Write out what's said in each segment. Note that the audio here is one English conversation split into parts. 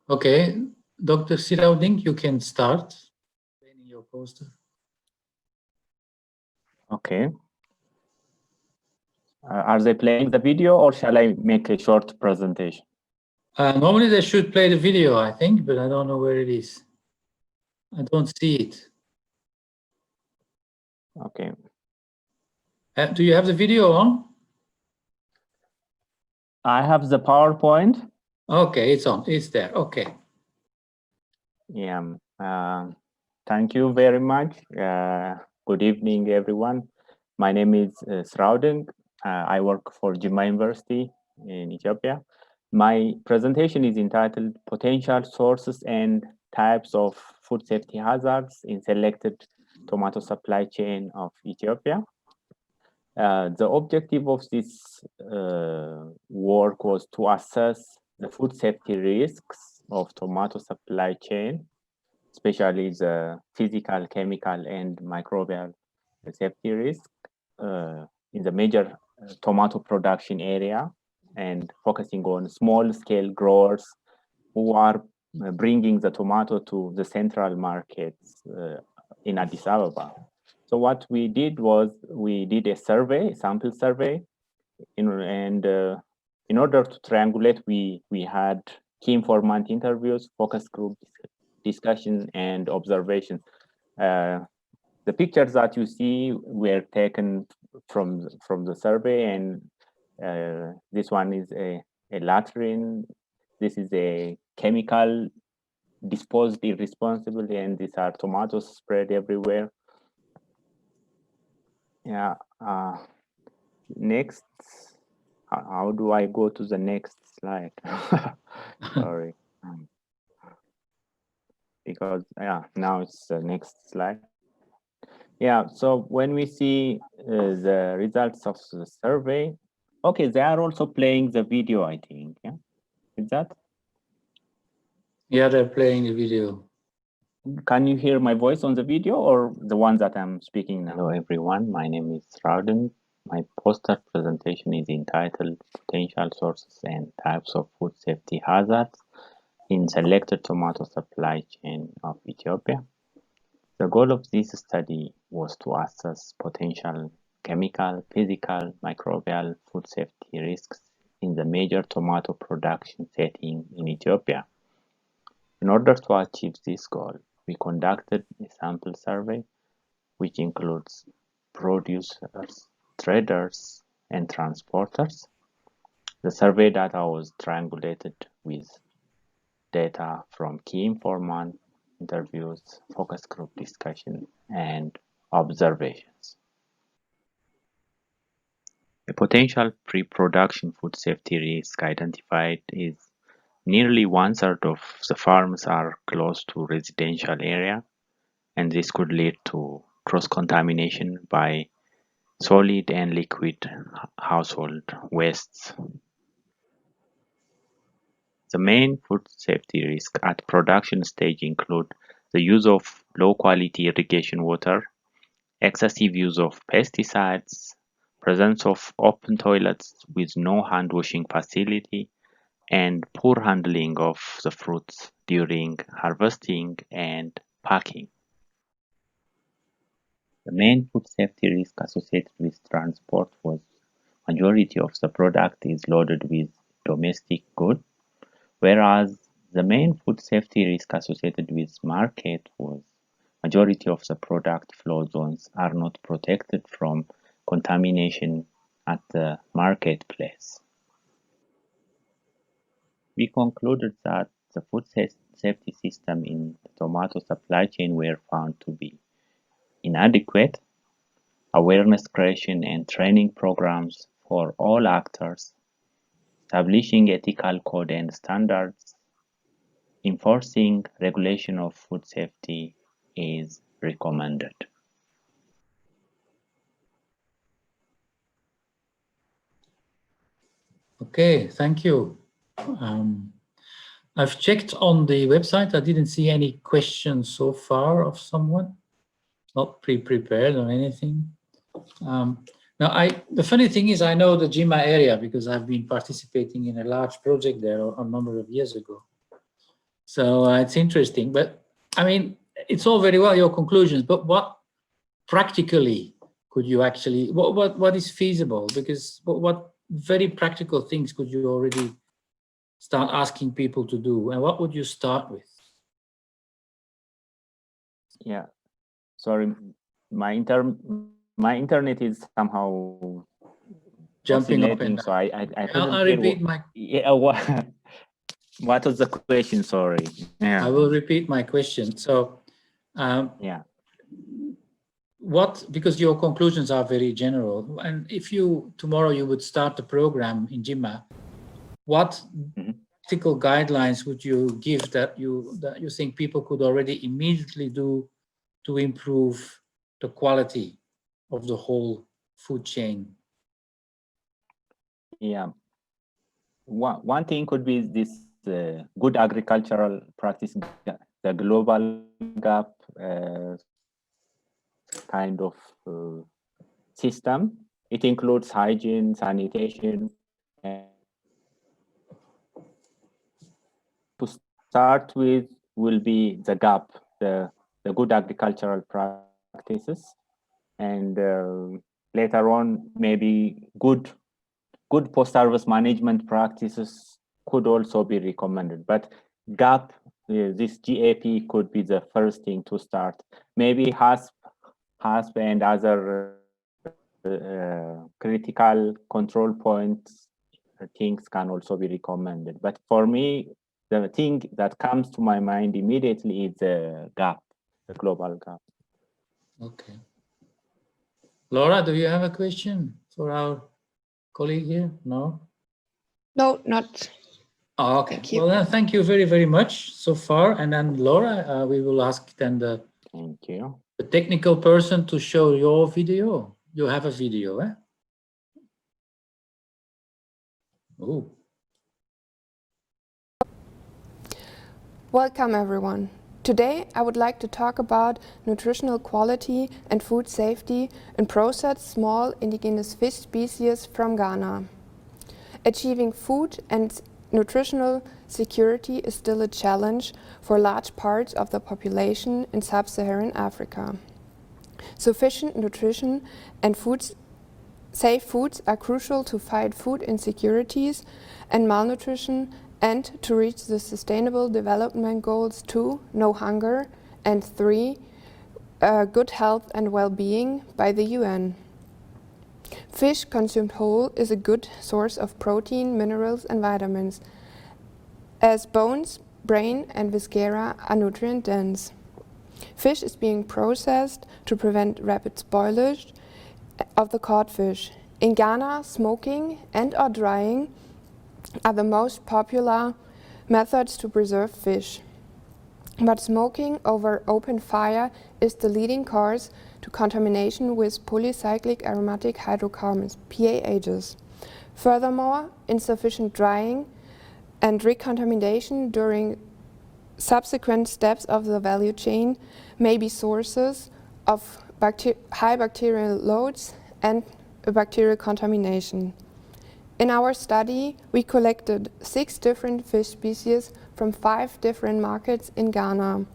Okay, Dr. Sirauding, you can start explaining your poster. Okay. Are they playing the video or shall I make a short presentation? Normally they should play the video, I think, but I don't know where it is. I don't see it. Okay. Do you have the video on? I have the PowerPoint. Okay, it's on. It's there. Okay. Yeah. Thank you very much. Good evening, everyone. My name is Srauding. I work for Jimma University in Ethiopia. My presentation is entitled Potential Sources and Types of Food Safety Hazards in Selected Tomato Supply Chain of Ethiopia. The objective of this work was to assess the food safety risks of tomato supply chain, especially the physical, chemical, and microbial safety risk in the major tomato production area, and focusing on small-scale growers who are bringing the tomato to the central markets in Addis Ababa. So what we did was we did a survey, a sample survey, in order to triangulate, we had key informant interviews, focus group discussion, and observation. The pictures that you see were taken from the survey, and this one is a latrine. This is a chemical disposed irresponsibly, and these are tomatoes spread everywhere. Yeah. Next, how do I go to the next slide? Sorry. Because now it's the next slide. Yeah, so when we see the results of the survey, okay, they are also playing the video, I think. Yeah, is that? Yeah, they're playing the video. Can you hear my voice on the video or the one that I'm speaking now? Hello, everyone. My name is Rauden. My poster presentation is entitled Potential Sources and Types of Food Safety Hazards in Selected Tomato Supply Chain of Ethiopia. The goal of this study was to assess potential chemical, physical, microbial food safety risks in the major tomato production setting in Ethiopia. In order to achieve this goal, we conducted a sample survey which includes producers, traders, and transporters. The survey data was triangulated with data from key informant interviews, focus group discussion, and observations. A potential pre-production food safety risk identified is nearly one-third of the farms are close to residential area, and this could lead to cross-contamination by solid and liquid household wastes. The main food safety risks at production stage include the use of low-quality irrigation water, excessive use of pesticides, presence of open toilets with no hand-washing facility, and poor handling of the fruits during harvesting and packing. The main food safety risk associated with transport was majority of the product is loaded with domestic goods, whereas the main food safety risk associated with market was majority of the product flow zones are not protected from contamination at the marketplace. We concluded that the food safety system in the tomato supply chain were found to be inadequate. Awareness creation and training programs for all actors, establishing ethical code and standards, enforcing regulation of food safety is recommended. Okay, thank you. I've checked on the website. I didn't see any questions so far of someone. Not pre-prepared or anything. Now, the funny thing is, I know the Jimma area because I've been participating in a large project there a number of years ago. So it's interesting. But I mean, it's all very well, your conclusions, but what practically could you actually, what is feasible? Because what very practical things could you already start asking people to do? And what would you start with? Yeah, sorry, my internet is somehow Jumping up oscillating, and so down. I couldn't I'll hear repeat my. Yeah, what was the question? Sorry. Yeah. I will repeat my question. So, Yeah. because your conclusions are very general, and if you tomorrow you would start the program in Jimma, what practical guidelines would you give that you think people could already immediately do to improve the quality of the whole food chain? Yeah. One thing could be this good agricultural practice, the global gap kind of system. It includes hygiene, sanitation, and to start with will be the gap, the good agricultural practices, and later on maybe good post-harvest management practices could also be recommended. But GAP, this GAP could be the first thing to start. Maybe HASP and other critical control points things can also be recommended. But for me, the thing that comes to my mind immediately is the gap, the global gap. Okay. Laura, do you have a question for our colleague here? No? No, not. Oh, okay. Thank you. Well, then, thank you very, very much so far. And then Laura, we will ask then Thank you. the technical person to show your video. You have a video, eh? Oh. Welcome, everyone. Today, I would like to talk about nutritional quality and food safety in processed small indigenous fish species from Ghana. Achieving food and nutritional security is still a challenge for large parts of the population in sub-Saharan Africa. Sufficient nutrition and safe foods are crucial to fight food insecurities and malnutrition and to reach the Sustainable Development Goals 2, no hunger, and 3, good health and well-being by the UN. Fish consumed whole is a good source of protein, minerals and vitamins, as bones, brain and viscera are nutrient dense. Fish is being processed to prevent rapid spoilage of the caught fish. In Ghana, smoking and/or drying are the most popular methods to preserve fish. But smoking over open fire is the leading cause to contamination with polycyclic aromatic hydrocarbons, PAHs. Furthermore, insufficient drying and recontamination during subsequent steps of the value chain may be sources of high bacterial loads and bacterial contamination. In our study, we collected 6 different fish species from 5 different markets in Ghana.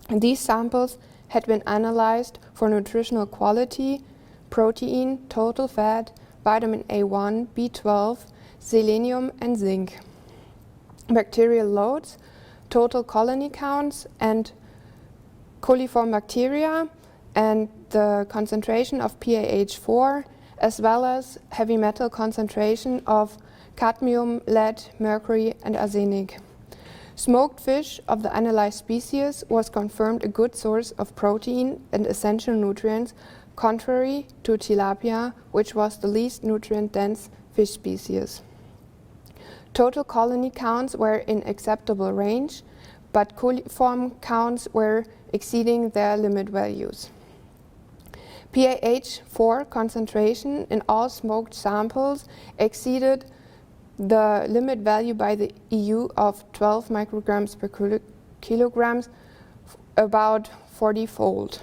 And these samples had been analyzed for nutritional quality, protein, total fat, vitamin A1, B12, selenium and zinc. Bacterial loads, total colony counts and coliform bacteria and the concentration of PaH4 as well as heavy metal concentration of cadmium, lead, mercury and arsenic. Smoked fish of the analyzed species was confirmed a good source of protein and essential nutrients, contrary to tilapia, which was the least nutrient-dense fish species. Total colony counts were in acceptable range, but coliform counts were exceeding their limit values. PaH4 concentration in all smoked samples exceeded the limit value by the EU of 12 micrograms per kilograms, about 40-fold.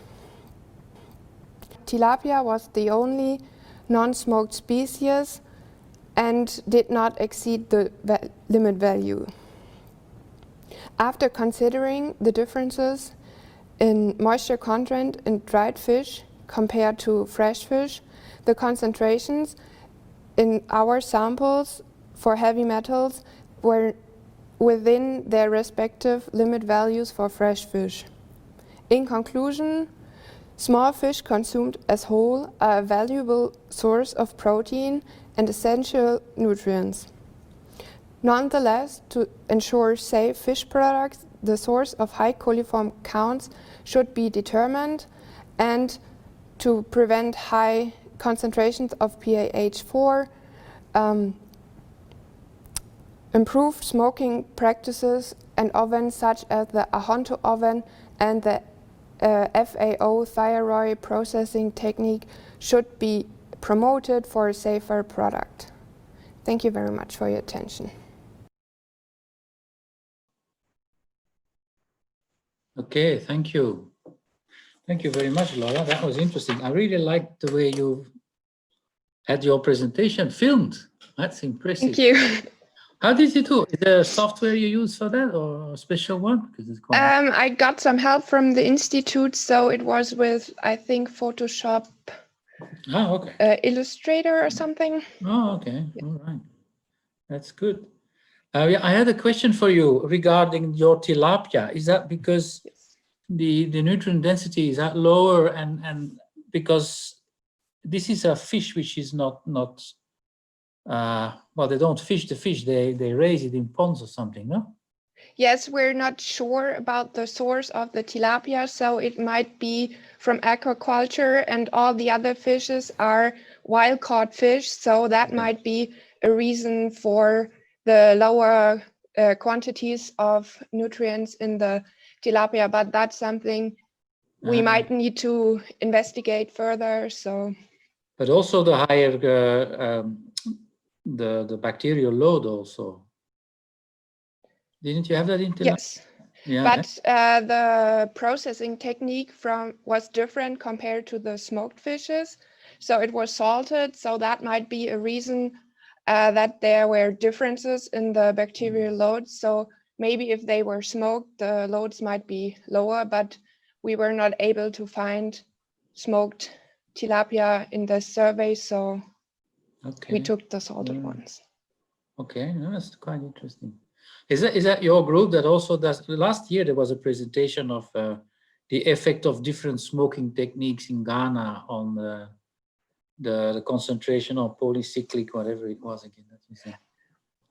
Tilapia was the only non-smoked species and did not exceed the limit value. After considering the differences in moisture content in dried fish compared to fresh fish, the concentrations in our samples for heavy metals were within their respective limit values for fresh fish. In conclusion, small fish consumed as whole are a valuable source of protein and essential nutrients. Nonetheless, to ensure safe fish products, the source of high coliform counts should be determined, and to prevent high concentrations of PaH4, improved smoking practices and ovens such as the Ahonto oven and the FAO thyroid processing technique should be promoted for a safer product. Thank you very much for your attention. Okay, thank you. Thank you very much, Laura. That was interesting. I really liked the way you had your presentation filmed. That's impressive. Thank you. How did you do? Is there a software you use for that or a special one? Because it's quite I got some help from the institute, so it was with, I think, Photoshop okay. Illustrator or something. Oh, okay. Yeah. All right. That's good. Yeah, I had a question for you regarding your tilapia. Is that because the nutrient density is that lower and because this is a fish which is not well, they don't fish the fish, they raise it in ponds or something, no? Yes, we're not sure about the source of the tilapia, so it might be from aquaculture, and all the other fishes are wild caught fish, so that might be a reason for the lower quantities of nutrients in the tilapia, but that's something we might need to investigate further. So, but also the higher the bacterial load also. Didn't you have that in tilapia? yes. Yeah, but the processing technique was different compared to the smoked fishes. So it was salted. So that might be a reason that there were differences in the bacterial loads. So maybe if they were smoked, the loads might be lower, but we were not able to find smoked tilapia in the survey. So we took the salted ones. Okay, no, that's quite interesting. Is that your group that also does? Last year there was a presentation of the effect of different smoking techniques in Ghana on the concentration of polycyclic, whatever it was again that you said.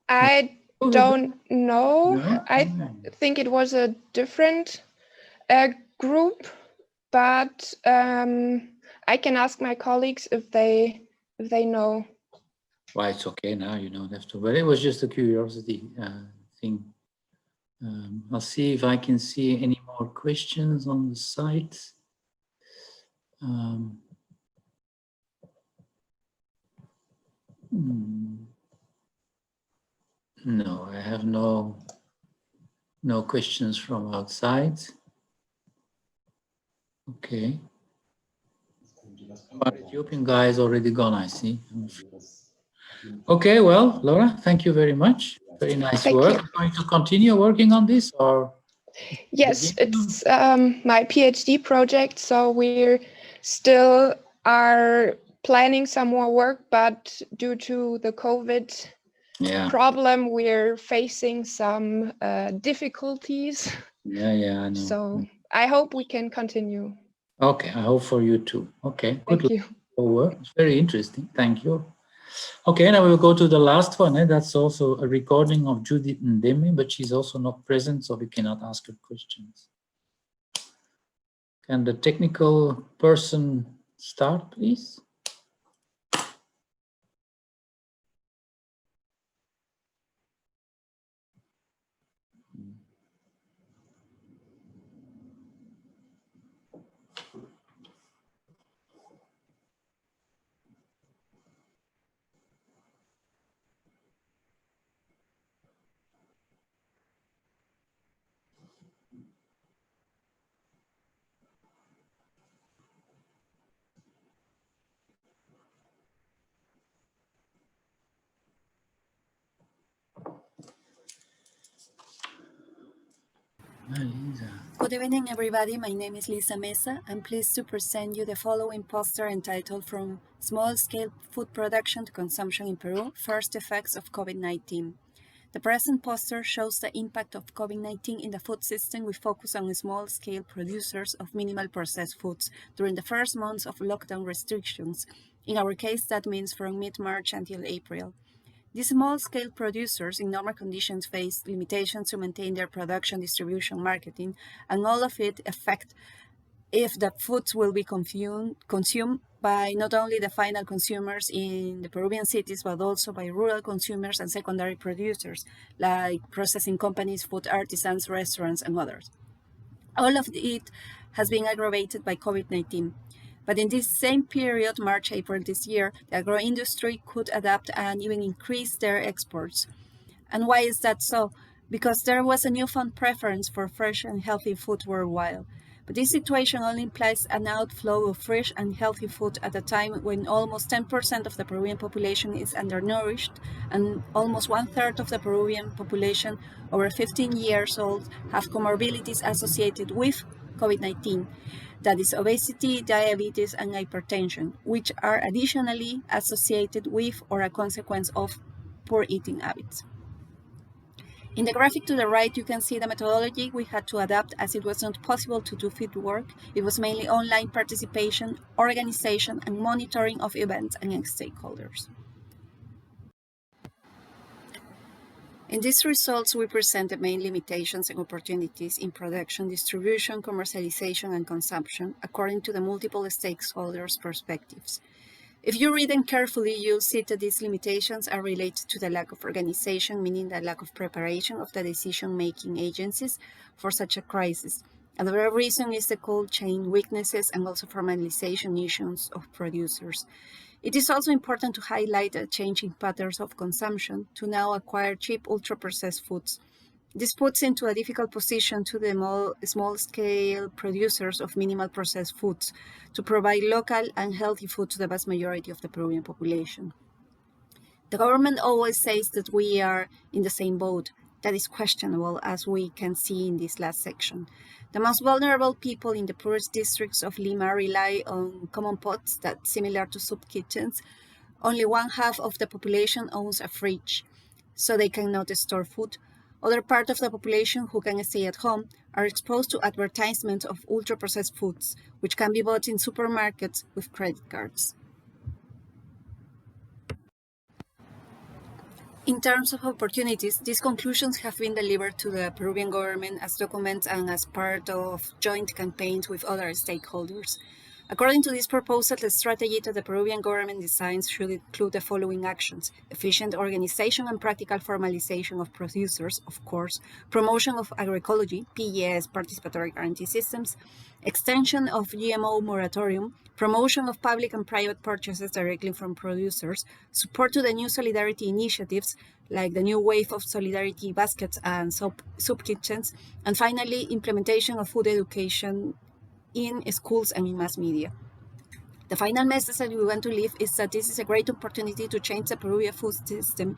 I don't know. No? I think it was a different group, but I can ask my colleagues if they know. Well, it's okay now, you don't have to, but it was just a curiosity thing. I'll see if I can see any more questions on the site. No, I have no questions from outside. Okay. Our Ethiopian guy is already gone, I see. Okay, well, Laura, thank you very much. Very nice work. Are you going to continue working on this, or? Yes, it's my PhD project, so we're still are planning some more work, but due to the COVID problem, we're facing some difficulties. Yeah, I know. So I hope we can continue. Okay, I hope for you too. Okay, good. Thank you. Work. It's very interesting. Thank you. Okay, now we'll go to the last one. That's also a recording of Judith Ndeme, but she's also not present, so we cannot ask her questions. Can the technical person start, please? Hi, Lisa. Good evening, everybody. My name is Lisa Mesa. I'm pleased to present you the following poster entitled From Small-Scale Food Production to Consumption in Peru, First Effects of COVID-19. The present poster shows the impact of COVID-19 in the food system with focus on small-scale producers of minimal processed foods during the first months of lockdown restrictions. In our case, that means from mid-March until April. These small-scale producers in normal conditions face limitations to maintain their production, distribution, marketing, and all of it affect if the foods will be consumed by not only the final consumers in the Peruvian cities, but also by rural consumers and secondary producers, like processing companies, food artisans, restaurants, and others. All of it has been aggravated by COVID-19. But in this same period, March, April this year, the agro-industry could adapt and even increase their exports. And why is that so? Because there was a newfound preference for fresh and healthy food worldwide. But this situation only implies an outflow of fresh and healthy food at a time when almost 10% of the Peruvian population is undernourished and almost 1/3 of the Peruvian population over 15 years old have comorbidities associated with COVID-19. That is obesity, diabetes, and hypertension, which are additionally associated with or a consequence of poor eating habits. In the graphic to the right, you can see the methodology we had to adapt as it was not possible to do field work. It was mainly online participation, organization, and monitoring of events and stakeholders. In these results, we present the main limitations and opportunities in production, distribution, commercialization, and consumption, according to the multiple stakeholders' perspectives. If you read them carefully, you'll see that these limitations are related to the lack of organization, meaning the lack of preparation of the decision-making agencies for such a crisis. Another reason is the cold chain weaknesses and also formalization issues of producers. It is also important to highlight the changing patterns of consumption to now acquire cheap ultra-processed foods. This puts into a difficult position to the small-scale producers of minimal processed foods to provide local and healthy food to the vast majority of the Peruvian population. The government always says that we are in the same boat. That is questionable, as we can see in this last section. The most vulnerable people in the poorest districts of Lima rely on common pots that, similar to soup kitchens, only 1/2 of the population owns a fridge, so they cannot store food. Other part of the population who can stay at home are exposed to advertisements of ultra-processed foods, which can be bought in supermarkets with credit cards. In terms of opportunities, these conclusions have been delivered to the Peruvian government as documents and as part of joint campaigns with other stakeholders. According to this proposal, the strategy that the Peruvian government designs should include the following actions: efficient organization and practical formalization of producers, of course, promotion of agroecology, PES, participatory guarantee systems, extension of GMO moratorium, promotion of public and private purchases directly from producers, support to the new solidarity initiatives, like the new wave of solidarity baskets and soup kitchens, and finally, implementation of food education in schools and in mass media. The final message that we want to leave is that this is a great opportunity to change the Peruvian food system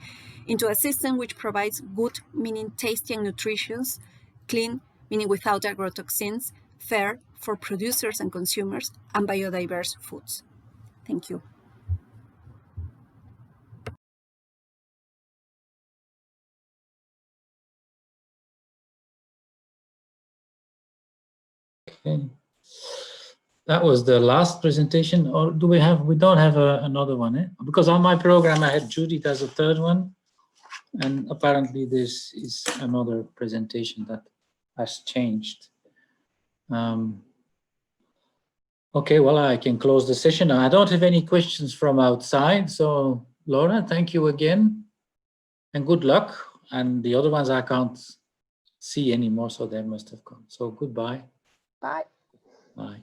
into a system which provides good, meaning tasty and nutritious, clean, meaning without agrotoxins, fair for producers and consumers, and biodiverse foods. Thank you. Okay. That was the last presentation, or do we have? We don't have another one, eh? Because on my program I had Judith as a third one, and apparently this is another presentation that has changed. Okay, well, I can close the session. I don't have any questions from outside, so Laura, thank you again, and good luck. And the other ones I can't see anymore, so they must have gone. So goodbye. Bye. Bye.